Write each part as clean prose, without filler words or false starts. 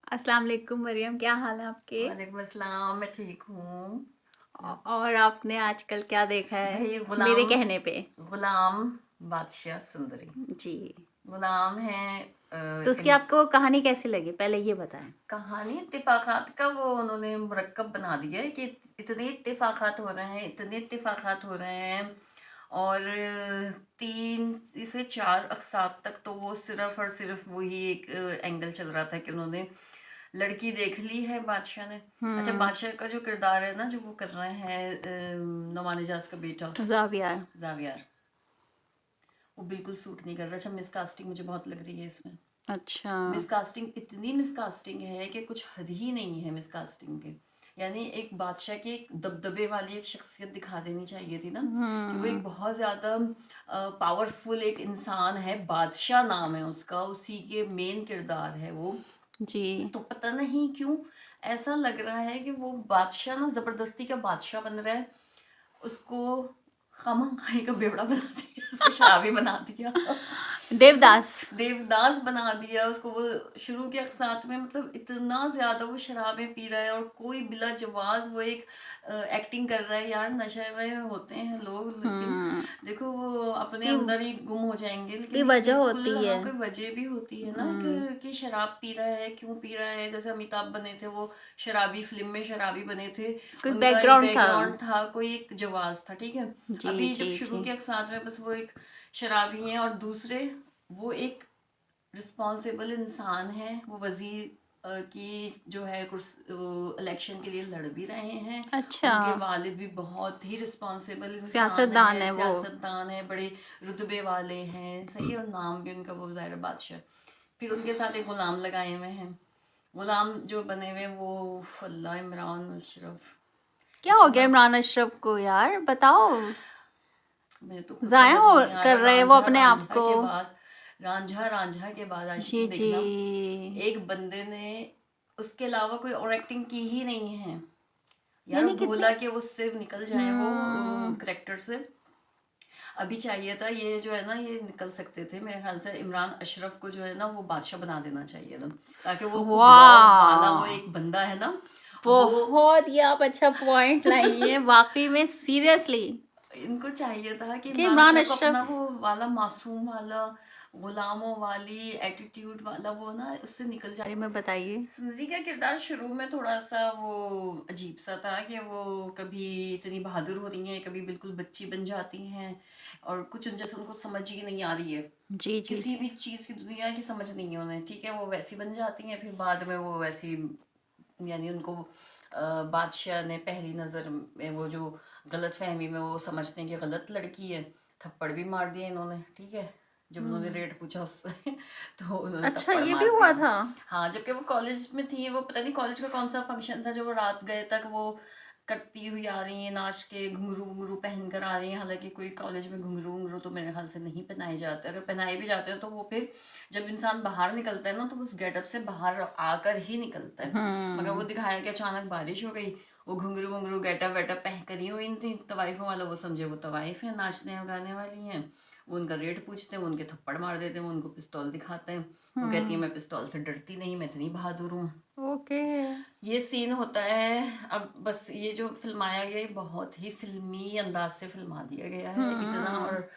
अस्सलाम वालेकुम मरियम, क्या हाल है आपके? वालेकुम अस्सलाम। मैं ठीक हूँ। और आपने आजकल क्या देखा है भाई मेरे गुलाम, कहने पे? गुलाम बादशाह सुंदरी। जी। गुलाम है। तो उसकी आपको कहानी कैसी लगी, पहले ये बताएं। कहानी इत्तेफाकात का वो उन्होंने मुरक्कब बना दिया है कि इतने इत्तेफाकात हो रहे हैं, इतने इत्तेफाकात हो रहे हैं। और 3 से 4 अक़सात तक तो वो सिर्फ और सिर्फ वही एक एंगल चल रहा था कि उन्होंने लड़की देख ली है बादशाह ने। अच्छा, हम्म। बादशाह का जो किरदार है ना, जो वो कर रहे हैं नौमान इजाज का बेटा जाविया। जावियार, वो बिल्कुल सूट नहीं कर रहा। अच्छा, मिसकास्टिंग मुझे बहुत लग रही है इसमें। अच्छा। मिसकास्टिंग, इतनी मिसकास्टिंग है कि कुछ हद ही नहीं है मिसकास्टिंग के। यानी एक बादशाह की एक दबदबे वाली एक शख्सियत दिखा देनी चाहिए थी ना, कि वो हम्म। एक बहुत ज़्यादा पावरफुल एक इंसान है, बादशाह नाम है उसका, उसी के मेन किरदार है वो। जी। तो पता नहीं क्यों ऐसा लग रहा है कि वो बादशाह ना ज़बरदस्ती का बादशाह बन रहा है। उसको खामोखाई का बेवड़ा बना दिया, उसको शराबी बना दिया। उसको देवदास। देवदास बना दिया उसको। वो शुरू के साथ में मतलब इतना ज्यादा वो शराबें पी रहा है, और कोई बिला जवाज वो एक एक्टिंग कर रहा है। यार, नशे में होते हैं लोग, लेकिन हम्म। देखो वो अपने की अंदर ही गुम हो जाएंगे, की लेकिन ये वजह बिल्कुल, होती है। हाँ, कोई वजह भी होती है ना हम्म। कि शराब पी रहा है, क्यों पी रहा है। जैसे अमिताभ बने थे, वो शराबी, फिल्म में शराबी बने थे। कोई उनका एक बैकग्राउंड था। बैकग्राउंड था, कोई एक जवाब था, ठीक है। जी अभी जब जी शुरू जी। के साथ में बस वो एक शराबी हैं, और दूसरे वो एक रिस्पॉन्सिबल इंसान है। वो वजीर की जो है इलेक्शन के लिए लड़ भी रहे हैं। अच्छा। उनके वालिद भी बहुत ही रिस्पॉन्सिबल इंसान सियासतदान है, है वो। सियासतदान है, बड़े रुतबे वाले हैं, सही। और नाम भी उनका वो ज़ाहिर बादशाह। फिर उनके साथ एक गुलाम लगाए हुए हैं। गुलाम जो बने हुए वो फल्ला इमरान अशरफ। क्या हो गया इतना इमरान अशरफ को यार, बताओ। मुझे तो कुछ जाया समझ हो नहीं आ कर रहा। रहे हैं वो रांझा अपने आप रांझा को। के बाद, रांझा रांझा के बाद जी आशिकी जी। देखना, एक बंदे ने उसके अलावा कोई और एक्टिंग की ही नहीं है। नहीं यार, नहीं, भोला कितने। के उससे निकल जाए वो हम्म। करेक्टर से। अभी चाहिए था ये जो है ना, ये निकल सकते थे मेरे ख्याल से। इमरान अशरफ को जो है ना वो बादशाह बना देना चाहिए था, ताकि वो खूब लॉ वाला वो वाह। एक बंदा है ना वो। बहुत ही आप अच्छा पॉइंट लाई है वाकई में, सीरियसली। इनको चाहिए था कि कि इमरान इमरान अशरफ को अपना अशरफ। वो वाला मासूम वाला, गुलामों वाली एटीट्यूड वाला वो ना उससे निकल जाए। बारे में बताइए। सुंदरी का किरदार शुरू में थोड़ा सा वो अजीब सा था कि वो कभी इतनी बहादुर हो रही हैं, कभी बिल्कुल बच्ची बन जाती हैं, और कुछ उन जैसे उनको समझ ही नहीं आ रही है। जी जी किसी जी। भी चीज़ की दुनिया की समझ नहीं है उन्हें, ठीक है। वो वैसी बन जाती हैं, फिर बाद में वो वैसी, यानी उनको बादशाह ने पहली नज़र में वो जो गलत फहमी में वो समझते हैं कि गलत लड़की है, थप्पड़ भी मार दिया इन्होंने, ठीक है। जब उन्होंने रेट पूछा उससे तो उन्होंने अच्छा, थप्पड़ ये भी मार हुआ दिया। था। हाँ, जबकि वो कॉलेज में थी। वो पता नहीं कॉलेज का कौन सा फंक्शन था, जो वो रात गए तक वो करती हुई आ रही हैं, नाच के घुंघरू घुंघरू पहन कर आ रही हैं। हालांकि कोई कॉलेज में घुंघरू घुंघरू तो मेरे ख्याल से नहीं पहनाए जाते। अगर पहनाए भी जाते हैं तो वो फिर जब इंसान बाहर निकलता है ना, तो उस गेटअप से बाहर आकर ही निकलता है। मगर वो हम्म। दिखाया कि अचानक बारिश हो गई, वो घुंघरू घुंघरू गेटअप वेटअप पहन कर ही हुई थी तवाइफों वाला। वो समझे वो तवाइफ है, नाचने और गाने वाली हैं। वो उनका रेट पूछते हैं, वो उनके थप्पड़ मार देते हैं, वो उनको पिस्तौल दिखाते हैं। वो कहती है हम्म। मैं पिस्तौल से डरती नहीं, मैं इतनी बहादुर हूँ। ओके। ये सीन होता है। अब बस ये जो फिल्माया गया, ये बहुत ही फिल्मी अंदाज से फिल्मा दिया गया है इतना, हम्म। और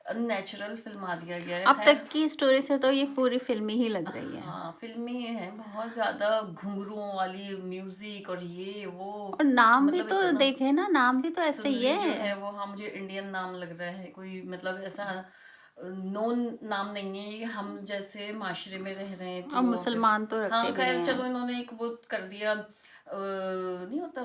अननेचुरल फिल्मा दिया गया है। अब खैर, तक की स्टोरी से तो ये पूरी फिल्मी ही लग रही है। हाँ, फिल्मी है, बहुत ज़्यादा घुंघरुओं वाली म्यूजिक और ये वो, और नाम भी मतलब तो इतना। देखे ना, नाम भी तो ऐसे ही सुंदरी जो है। है वो, हाँ, मुझे इंडियन नाम लग रहा है, कोई मतलब ऐसा नोन नाम नहीं है ये। हम जैसे माशरे में रह रहे हैं और तो फिर, मुसलमान तो रखते हाँ, भी नहीं खैर हैं। चलो, इन्होंने एक वो कर दिया, नहीं होता,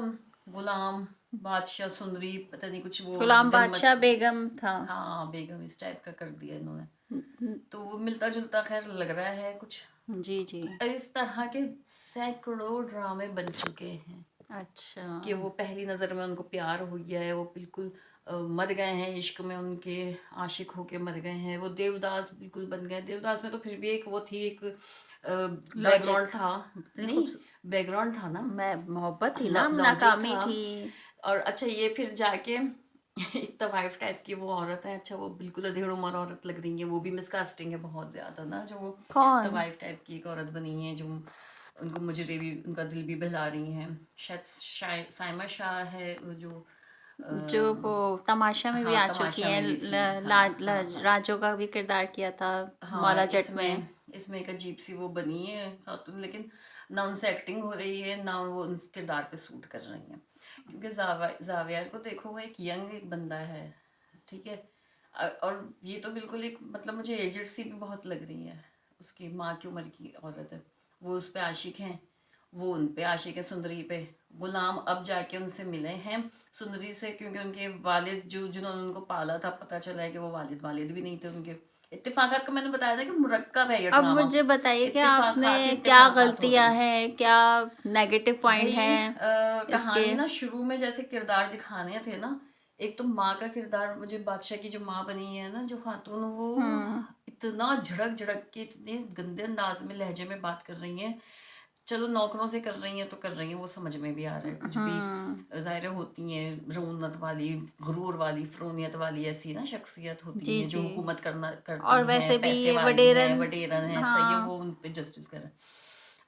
गुलाम बादशाह सुंदरी, पता नहीं कुछ वो गुलाम गनमत, बादशाह बेगम था। हाँ, बेगम, इस टाइप का कर दिया इन्होंने। तो वो मिलता जुलता खैर लग रहा है कुछ। जी जी। इस तरह के सैकड़ों ड्रामे बन चुके हैं अच्छा। कि वो पहली नज़र में उनको प्यार हो गया है, वो बिल्कुल मर गए हैं इश्क में, उनके आशिक होके मर गए हैं। वो देवदास बिल्कुल बन गए। देवदास में तो फिर भी एक वो थी, एक बैकग्राउंड लॉजिक। था। इतनी नहीं, खूब। बैकग्राउंड था ना, मैं मोहब्बत थी ना, लॉजिक नाकामी था। थी। और अच्छा, ये फिर जाके एक तवाइफ टाइप की वो औरत है। अच्छा, वो बिल्कुल अधेड़ उम्र औरत लग रही है। वो भी मिसकास्टिंग है बहुत ज़्यादा ना, जो वो कौन? तवाइफ टाइप की एक औरत बनी है, जो उनको मुजरे भी उनका दिल भी बहला रही हैं। शायद साइमा शाह है वो जो जो वो तमाशा में भी हाँ आ चुकी तमाशा हैं, में भी थी। हाँ हाँ हाँ राजो का भी किरदार किया था हाँ मौला जट में। इसमें एक अजीब सी वो बनी है खातून, लेकिन ना उनसे एक्टिंग हो रही है ना वो उस किरदार पे सूट कर रही हैं। क्योंकि जावियर को देखो, वो एक यंग एक बंदा है, ठीक है। और ये तो बिल्कुल एक मतलब मुझे एजेड सी भी बहुत लग रही है, उसकी माँ की उम्र की औरत है। वो उस पे आशिक हैं, वो उन पे आशिक है, सुंदरी पे। गुलाम अब जाके उनसे मिले हैं सुंदरी से, क्योंकि उनके वालिद जो जिन्होंने उनको पाला था, पता चला है कि वो वालिद भी नहीं थे उनके। इत्तेफाकात का मैंने बताया था कि मुरक्कब है ये अब ड्रामा। मुझे बताइए कि आपने इत्तेफाकात ही क्या इत्तेफाकात हो रहे गलतियां हैं। हैं, क्या नेगेटिव पॉइंट भाई हैं इसके। कहानी ना शुरू में जैसे किरदार दिखाने थे ना, एक तो माँ का किरदार, मुझे बादशाह की जो माँ बनी है ना, जो खातून, वो हम्म। इतना झड़क झड़क के इतने गंदे अंदाज में लहजे में बात कर रही हैं। चलो नौकरों से कर रही हैं तो कर रही हैं, वो समझ में भी आ रहा है, कुछ भी ज़ाहिर होती हैं रऊनत वाली, गुरूर वाली, फ़रोनियत वाली ऐसी ना शख्सियत होती जी हैं जो जी। हुकूमत करना और करती हैं, वैसे भी पैसे ये वाली हैं, वडेरन। वडेरन हैं, सही है, हाँ। वो उन पे जस्टिस कर रहे हैं।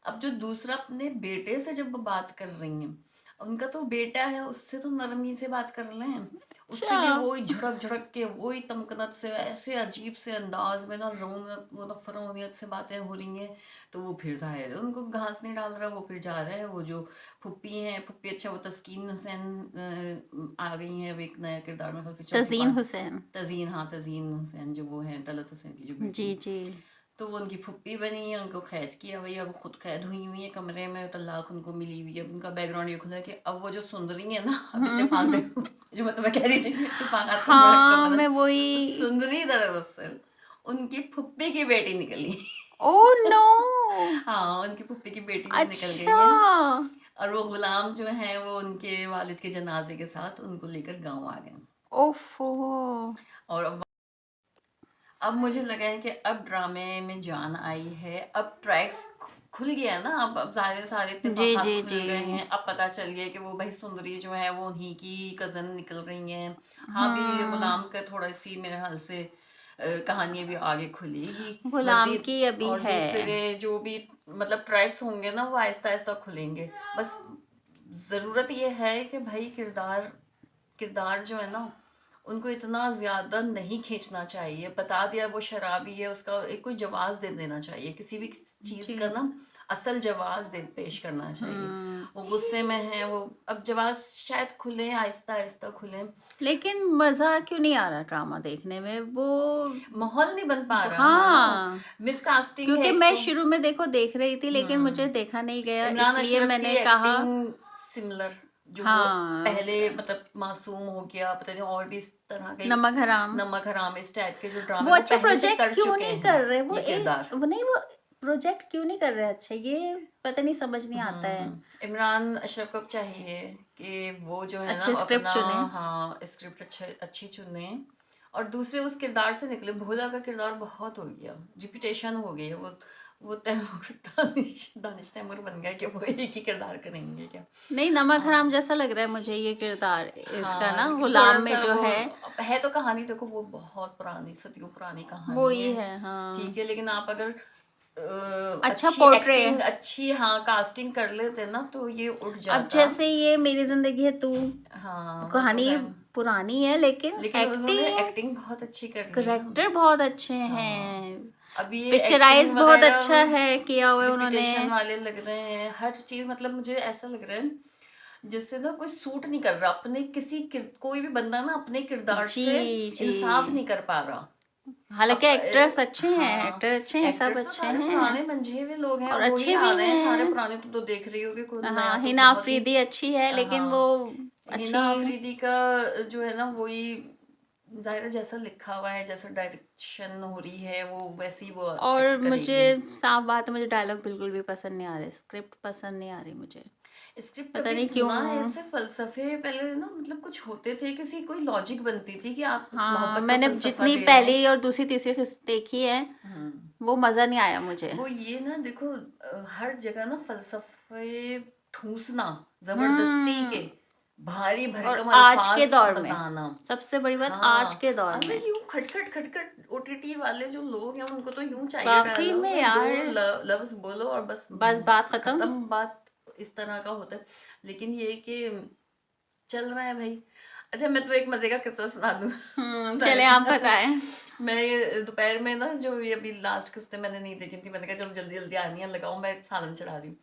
अब जो दूसरा अपने बेटे से जब वो बात कर रही हैं, उनका तो बेटा है, उससे तो नरमी से बात कर लें, उससे अच्छा। भी वही झड़क झड़क के, वही तमकनत से, ऐसे अजीब से अंदाज में ना रौनक मतलब फरौनियत से बातें हो रही हैं। तो वो फिर जाहिर है उनको घास नहीं डाल रहा, वो फिर जा रहा है। वो जो फुप्पी हैं, फुप्पी, अच्छा वो तस्कीन हुसैन आ गई हैं, अब एक नया किरदार में खासी चौथी तजीन पार्ट। हुसैन। तजीन, हाँ तजीन हुसैन, जो वो हैं तलत हुसैन की जो बेटी। जी जी। तो वो उनकी फुप्पी बनी है, उनको कैद किया भैया, अब खुद कैद हुई है कमरे में, तलाक उनको मिली हुई है। अब उनका बैकग्राउंड ये खुला है कि अब वो जो सुंदरी है ना, अब इत्तेफाक देखो जो मैं तुम्हें कह रही थी, इत्तेफाकात का मुरक्कब हाँ, है ना, मैं तो वही। सुंदरी दरअसल उनकी फुप्पी की बेटी निकली। Oh no. हाँ, उनकी फुप्पी की बेटी निकल अच्छा। गई है। और वो गुलाम जो हैं वो उनके वालिद के जनाजे के साथ उनको लेकर गाँव आ गए। ओफो। और अब मुझे लगा है कि अब ड्रामे में जान आई है, अब ट्रैक्स खुल गया ना, अब सारे सारे जी इत्तेफाकात जी खुल जी। गए हैं। अब पता चल गया कि वो भाई सुंदरी जो है वो उन्हीं की कज़न निकल रही हैं। हाँ भी हाँ, गुलाम का थोड़ा सी मेरे ख्याल से कहानी भी आगे खुलेगी गुलाम मज़ीद। की अभी और है। दूसरे जो भी मतलब ट्रैक्स होंगे ना, वो आहिस्ता आहिस्ता खुलेंगे। बस ज़रूरत ये है कि भाई किरदार किरदार जो है ना, उनको इतना ज़्यादा नहीं खींचना चाहिए। बता दिया वो शराबी है, उसका एक कोई जवाज़ दे देना चाहिए, किसी भी चीज़ जी। का ना असल जवाज़ दे पेश करना चाहिए। हम्म। वो गुस्से में है, वो अब जवाज़ शायद खुले, आहिस्ता आहिस्ता खुले। लेकिन मजा क्यों नहीं आ रहा ड्रामा देखने में वो। माहौल नहीं बन पा रहा है ना, हाँ, मिसकास्टिंग है क्योंकि एक मैं तो। शुरू में देखो देख रही थी, लेकिन मुझे हम्म देखा नहीं गया, इमरान इसलिए अशरफ की मैंने कहा। एक्टिंग सिमिलर, जो वो हाँ, पहले मतलब मासूम हो गया, पता नहीं और भी इस तरह के नमक हराम। नमक हराम इस टाइप के जो वो ड्रामे वो अच्छा पहले से प्रोजेक्ट कर क्यों चुके नहीं हैं कर रहे, वो ये किरदार। वो नहीं, वो प्रोजेक्ट क्यों नहीं कर रहे अच्छा, ये पता नहीं, समझ नहीं आता है। इमरान अशरफ को चाहिए कि वो जो है ना अच्छे स्क्रिप्ट अपना, चुने। हाँ स्क्रिप्ट अच्छी चुने। और दूसरे उस किरदार से निकले। भोला का किरदार बहुत हो गया, रिपीटेशन हो गई है। वो तैमूर दानिश तैमूर बन गया कि वो एक ही किरदार करेंगे क्या। नहीं, नमक हाँ हराम जैसा लग रहा है मुझे ये किरदार इसका हाँ, ना, लेकिन थोड़ा गुलाम में सा जो वो है। है तो कहानी, देखो वो बहुत पुरानी, सदियों पुरानी वो कहानी ही है, है, हाँ। ठीक है। लेकिन आप अगर अच्छा अच्छी पोर्ट्रे। एक्टिंग, अच्छी हाँ कास्टिंग कर लेते ना, तो ये उठ अब जाता। जैसे ये मेरी जिंदगी है तू, हाँ वो तो कहानी है, पुरानी है लेकिन लेकिन उन्होंने एक्टिंग, एक्टिंग बहुत अच्छी कर ली ना। करेक्टर बहुत अच्छे हाँ, हैं, अब ये एक्टिंग पिक्चराइज बहुत अच्छा वगैरह है किया हुआ है उन्होंने। रिपीटेशन वाले लग रहे हैं, हर चीज मतलब मुझे ऐसा लग रहा है जिससे ना कोई सूट नहीं कर रहा, अपने कोई भी बंदा ना अपने किरदार जी से जी। इंसाफ नहीं कर पा रहा। हालांकि अब एक्ट्रेस अच्छे हैं, हाँ, एक्टर अच्छे हैं, सब एक्टर तो अच्छे सारे हैं पुराने मंझे हुए लोग हैं, और वो ही अच्छे आ भी रहे हैं सारे हैं। पुराने। तुम तो देख रही होगी, कोई नया हाँ, तो हिना बहुत ही। अफरीदी अच्छी है, लेकिन वो हाँ, हिना अच्छी। अफरीदी का जो है ना, वही जाहिर है, जैसा लिखा हुआ है, जैसा डायरेक्शन हो रही है, वो वैसी वो और एक्ट मुझे करेगी। साफ बात है, मुझे डायलॉग बिल्कुल भी पसंद नहीं आ रहे, स्क्रिप्ट पसंद नहीं आ रही मुझे, स्क्रिप्ट पता कभी नहीं क्यों। ना ऐसे फलसफे पहले ना मतलब कुछ होते थे, किसी कोई लॉजिक बनती थी कि आप हाँ, मोहब्बत का मैंने फलसफा जितनी दे रहे हैं। पहली और दूसरी तीसरी किस्त देखी है, हम्म वो मज़ा नहीं आया मुझे। वो ये ना देखो, हर जगह ना फलसफे ठूसना जबरदस्ती हम्म। के, भारी और भरकम आज के अल्फाज दौर में बताना। सबसे बड़ी बात आज हाँ के दौर अरे में यूं खटखट खटखट ओटीटी वाले जो लोग हैं उनको तो यूं चाहिए वाकई डायलॉग में में दो यार लफ्ज बोलो और बस बस बात खत्म। खत्म बात। इस तरह का होता है। लेकिन ये कि चल रहा है भाई। अच्छा मैं तो एक मजे का किस्सा सुना दूं। चले आप बताएं। मैं ये दोपहर में ना जो ये अभी लास्ट किस्ते मैंने नहीं देखी थी, मैंने कहा चलो जल्दी जल्दी आनिया लगाऊं, मैं सालन चढ़ा रही हूँ।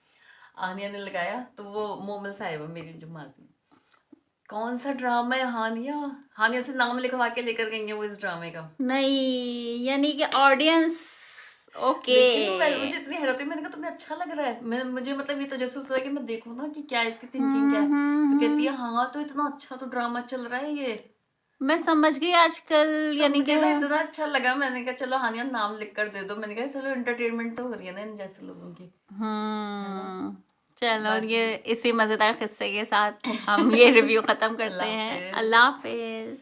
आनिया ने लगाया तो वो मोमल साहिबा मेरी जो मासी, कौन सा ड्रामा है हानिया, हानिया से नाम लिखवा के लेकर गई है वो इस ड्रामे का। नहीं यानी कि ऑडियंस ओके। लेकिन मुझे इतनी हैरत हुई, मैंने कहा तुम्हें अच्छा लग रहा है, मैं मुझे मतलब ये तजस्सुस हुआ कि मैं देखूं ना कि क्या है इसकी थिंकिंग क्या है। तो कहती है हाँ तो इतना अच्छा तो ड्रामा चल रहा है ये। मैं समझ गई आजकल तो यानी कि मुझे ना इतना अच्छा लगा, मैंने कहा चलो हानिया नाम लिख कर दे दो, मैंने कहा चलो एंटरटेनमेंट तो हो रही है ना इन जैसे लोगों की, है ना। चलो ये बाकी इसी मजेदार किस्से के साथ हम ये रिव्यू खत्म करते अल्लाह हैं। हाफिज। अल्लाह हाफिज।